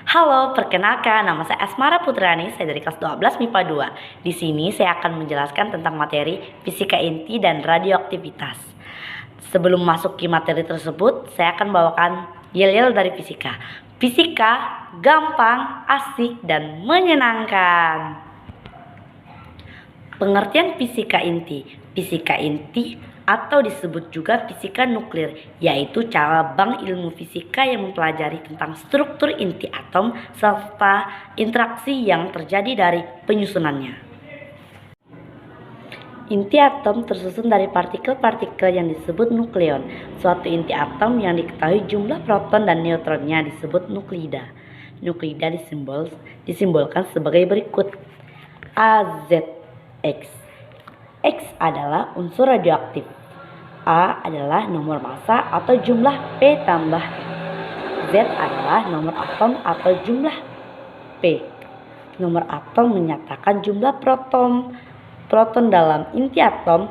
Halo, perkenalkan nama saya Asmara Putrani, saya dari kelas 12 MIPA 2. Di sini saya akan menjelaskan tentang materi fisika inti dan radioaktivitas. Sebelum masuk ke materi tersebut, saya akan bawakan yel-yel dari fisika. Fisika gampang, asik, dan menyenangkan. Pengertian fisika inti. Fisika inti atau disebut juga fisika nuklir, yaitu cabang ilmu fisika yang mempelajari tentang struktur inti atom serta interaksi yang terjadi dari penyusunannya. Inti atom tersusun dari partikel-partikel yang disebut nukleon. Suatu inti atom yang diketahui jumlah proton dan neutronnya disebut nuklida. Nuklida disimbolkan sebagai berikut. AZX. X adalah unsur radioaktif. A adalah nomor massa atau jumlah P tambah Z adalah nomor atom atau jumlah P. Nomor atom menyatakan jumlah proton dalam inti atom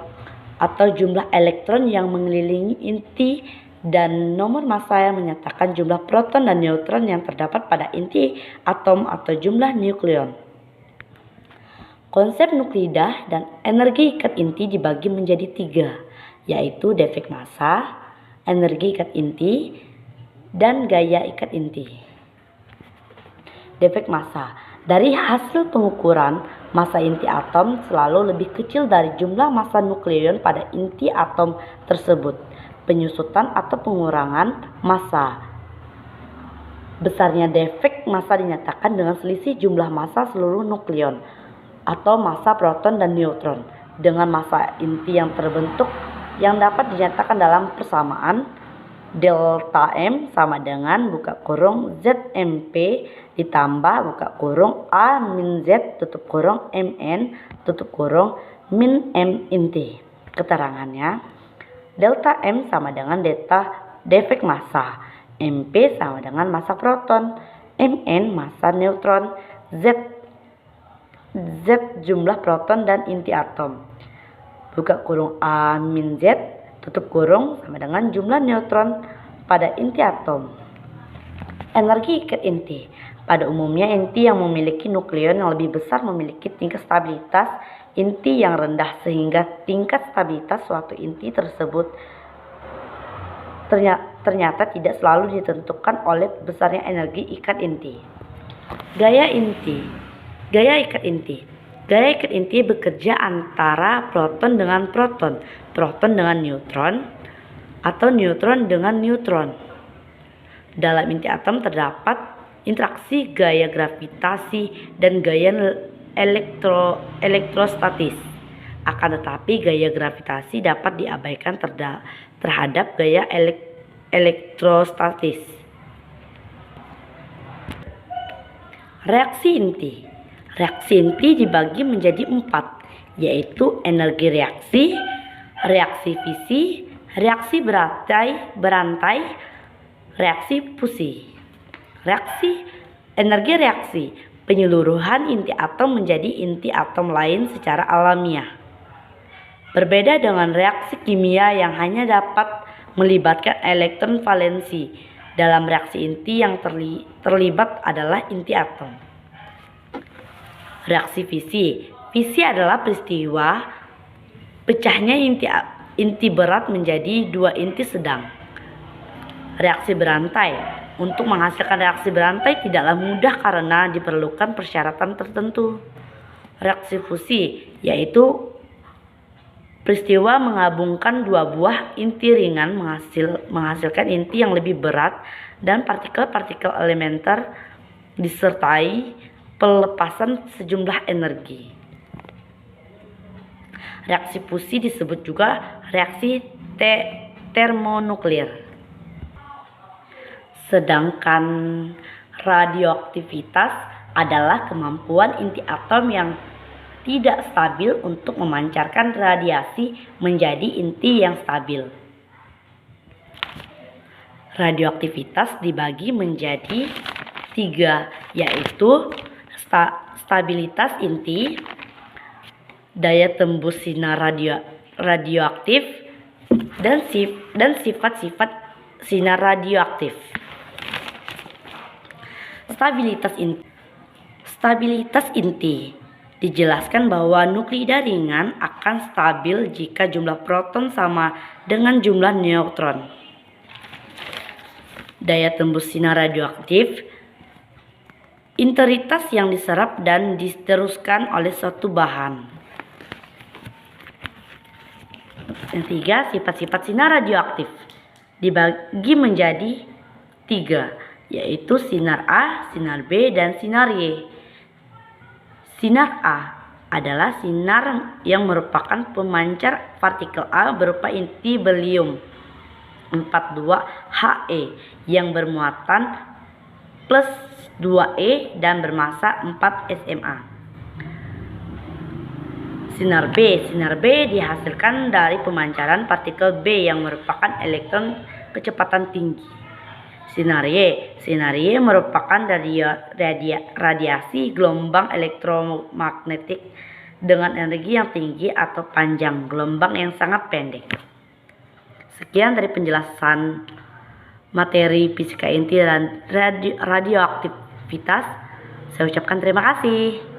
atau jumlah elektron yang mengelilingi inti, dan nomor massa yang menyatakan jumlah proton dan neutron yang terdapat pada inti atom atau jumlah nukleon. Konsep nuklida dan energi ikat inti dibagi menjadi 3, yaitu defek massa, energi ikat inti, dan gaya ikat inti. Defek massa. Dari hasil pengukuran, massa inti atom selalu lebih kecil dari jumlah massa nukleon pada inti atom tersebut. Penyusutan atau pengurangan massa. Besarnya defek massa dinyatakan dengan selisih jumlah massa seluruh nukleon atau massa proton dan neutron dengan massa inti yang terbentuk, yang dapat dinyatakan dalam persamaan delta M sama dengan buka kurung ZMP ditambah buka kurung A min Z tutup kurung MN tutup kurung min M inti. Keterangannya, delta M sama dengan delta defek massa, MP sama dengan massa proton, MN massa neutron, Z jumlah proton dan inti atom. Buka kurung A min Z tutup kurung sama dengan jumlah neutron pada inti atom. Energi ikat inti. Pada umumnya inti yang memiliki nukleon yang lebih besar memiliki tingkat stabilitas inti yang rendah, sehingga tingkat stabilitas suatu inti tersebut ternyata tidak selalu ditentukan oleh besarnya energi ikat inti. Gaya ikat inti. Gaya ikat inti bekerja antara proton dengan proton, proton dengan neutron, atau neutron dengan neutron. Dalam inti atom terdapat interaksi gaya gravitasi dan gaya elektrostatis. Akan tetapi gaya gravitasi dapat diabaikan terhadap gaya elektrostatis. Reaksi inti. Reaksi inti dibagi menjadi 4, yaitu energi reaksi, reaksi fisi, reaksi berantai, reaksi fusi. Energi reaksi, penyeluruhan inti atom menjadi inti atom lain secara alamiah. Berbeda dengan reaksi kimia yang hanya dapat melibatkan elektron valensi. Dalam reaksi inti yang terlibat adalah inti atom. Reaksi fisi. Fisi adalah peristiwa pecahnya inti berat menjadi 2 inti sedang. Reaksi berantai. Untuk menghasilkan reaksi berantai tidaklah mudah karena diperlukan persyaratan tertentu. Reaksi fusi, yaitu peristiwa menggabungkan 2 buah inti ringan menghasilkan inti yang lebih berat, dan partikel-partikel elementer disertai pelepasan sejumlah energi. Reaksi fusi disebut juga reaksi termonuklir. Sedangkan radioaktivitas adalah kemampuan inti atom yang tidak stabil untuk memancarkan radiasi menjadi inti yang stabil. Radioaktivitas dibagi menjadi 3, yaitu stabilitas inti, daya tembus sinar radioaktif, dan sifat-sifat sinar radioaktif. Stabilitas inti dijelaskan bahwa nuklida ringan akan stabil jika jumlah proton sama dengan jumlah neutron. Daya tembus sinar radioaktif, intensitas yang diserap dan diteruskan oleh suatu bahan. Yang ketiga, sifat-sifat sinar radioaktif dibagi menjadi 3, yaitu sinar A, sinar B, dan sinar Y. Sinar A adalah sinar yang merupakan pemancar partikel A berupa inti berium 42He yang bermuatan plus 2E dan bermassa 4 SMA. Sinar B dihasilkan dari pemancaran partikel B yang merupakan elektron kecepatan tinggi. Sinar Y merupakan radiasi gelombang elektromagnetik dengan energi yang tinggi atau panjang gelombang yang sangat pendek. Sekian dari penjelasan materi fisika inti dan radioaktivitas. Saya ucapkan terima kasih.